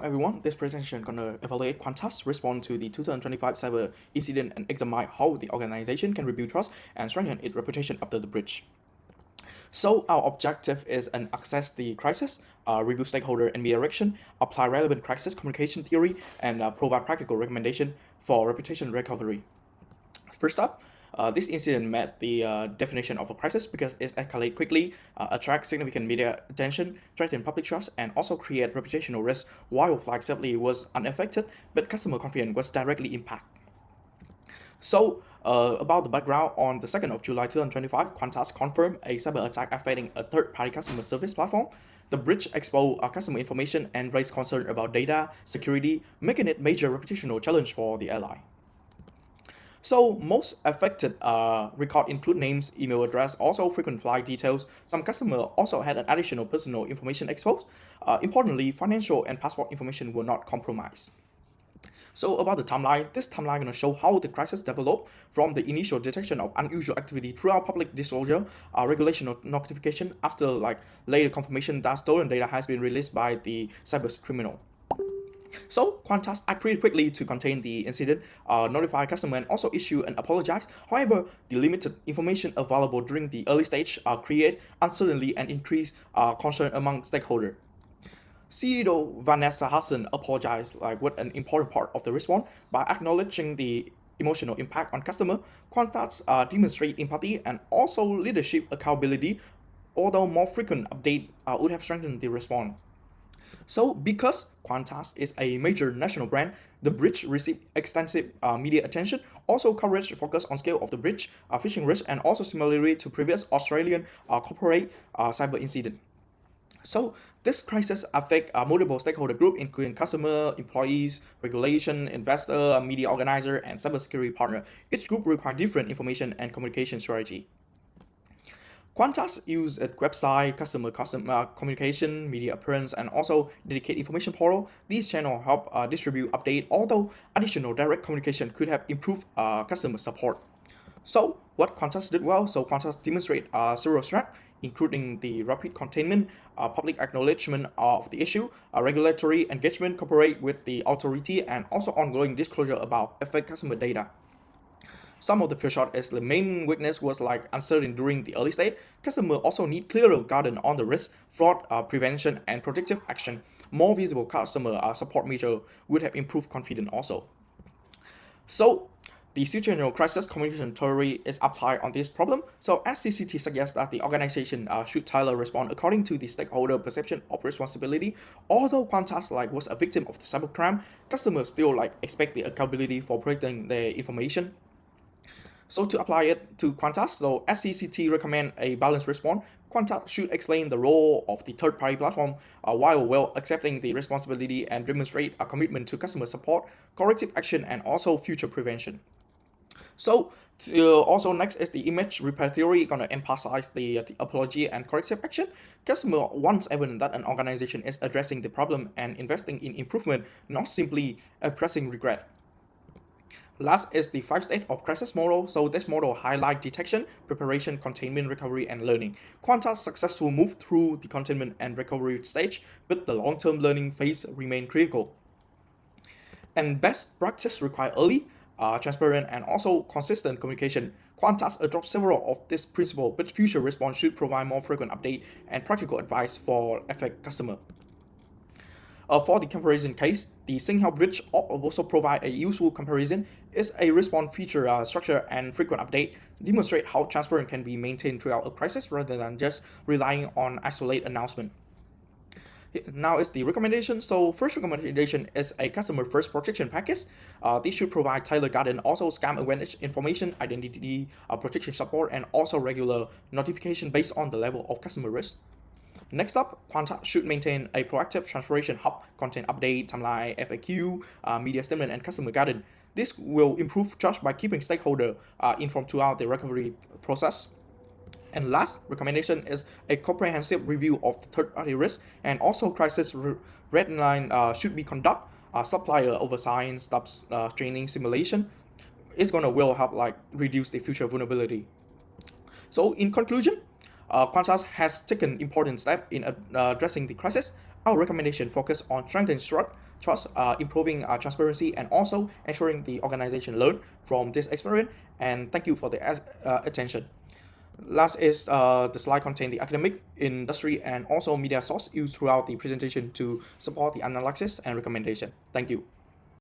Everyone, this presentation gonna evaluate Qantas' response to the 2025 cyber incident and examine how the organization can rebuild trust and strengthen its reputation after the breach. So our objective is an assess the crisis, review stakeholder and media reaction, apply relevant crisis communication theory, and provide practical recommendation for reputation recovery. First up, this incident met the definition of a crisis because it escalated quickly, attract significant media attention, threaten public trust, and also create reputational risk while flight safety was unaffected, but customer confidence was directly impacted. So, about the background, on the 2nd of July 2025, Qantas confirmed a cyber attack affecting a third-party customer service platform. The breach exposed customer information and raised concern about data security, making it major reputational challenge for the airline. So most affected record include names, email address, also frequent flight details. Some customer also had an additional personal information exposed. Importantly, financial and passport information were not compromised. So about the timeline, this timeline gonna show how the crisis developed from the initial detection of unusual activity throughout public disclosure, regulation notification after later confirmation that stolen data has been released by the cyber criminal. So Qantas acted pretty quickly to contain the incident, notify customer and also issue an apologize. However, the limited information available during the early stage create uncertainty and increase concern among stakeholders. CEO Vanessa Hudson apologized with an important part of the response by acknowledging the emotional impact on customer. Qantas demonstrate empathy and also leadership accountability, although more frequent update would have strengthened the response. So, because Qantas is a major national brand, the breach received extensive media attention. Also, coverage focused on scale of the breach, phishing risk, and also similarly to previous Australian corporate cyber incident. So, this crisis affect multiple stakeholder group, including customer, employees, regulation, investor, media organizer, and cybersecurity partner. Each group require different information and communication strategy. Qantas use a website, customer communication, media appearance, and also dedicated information portal. These channels help distribute update, although additional direct communication could have improved customer support. So what Qantas did well? So Qantas demonstrate several strengths, including the rapid containment, public acknowledgement of the issue, regulatory engagement, cooperate with the authority, and also ongoing disclosure about affect customer data. Some of the feature is the main weakness was uncertain during the early stage. Customer also need clearer guidance on the risk, fraud prevention, and protective action. More visible customer support measure would have improved confidence also. So the situational crisis communication theory is applied on this problem. So SCCT suggests that the organization should tailor response according to the stakeholder perception of responsibility. Although Qantas was a victim of the cybercrime, customers still expect the accountability for protecting their information. So to apply it to Qantas, so SCCT recommend a balanced response. Qantas should explain the role of the third-party platform while well accepting the responsibility and demonstrate a commitment to customer support, corrective action, and also future prevention. So also next is the image repair theory, gonna emphasize the apology and corrective action. Customer wants evidence that an organization is addressing the problem and investing in improvement, not simply expressing regret. Last is the 5 stage of crisis model. So this model highlight detection, preparation, containment, recovery, and learning. Qantas successful move through the containment and recovery stage, but the long-term learning phase remain critical. And best practice require early, transparent, and also consistent communication. Qantas adopt several of this principle, but future response should provide more frequent update and practical advice for affect customer. For the comparison case, the Singhao bridge also provide a useful comparison. Is a response feature structure and frequent update demonstrate how transparent can be maintained throughout a crisis rather than just relying on isolated announcement. Now is the recommendation. So first recommendation is a customer first protection package. This should provide tailored guidance, also scam awareness information, identity protection support, and also regular notification based on the level of customer risk. Next up, Qantas should maintain a proactive transformation hub, content update, timeline, FAQ, media statement, and customer guidance. This will improve trust by keeping stakeholders informed throughout the recovery process. And last recommendation is a comprehensive review of the third-party risk and also crisis red line should be conduct supplier oversight, staff training simulation. It's gonna will help reduce the future vulnerability. So in conclusion, Qantas has taken important steps in addressing the crisis. Our recommendation focus on strengthening trust, trust, improving transparency, and also ensuring the organization learn from this experience. And thank you for the attention. Last is the slide contain the academic, industry, and also media source used throughout the presentation to support the analysis and recommendation. Thank you.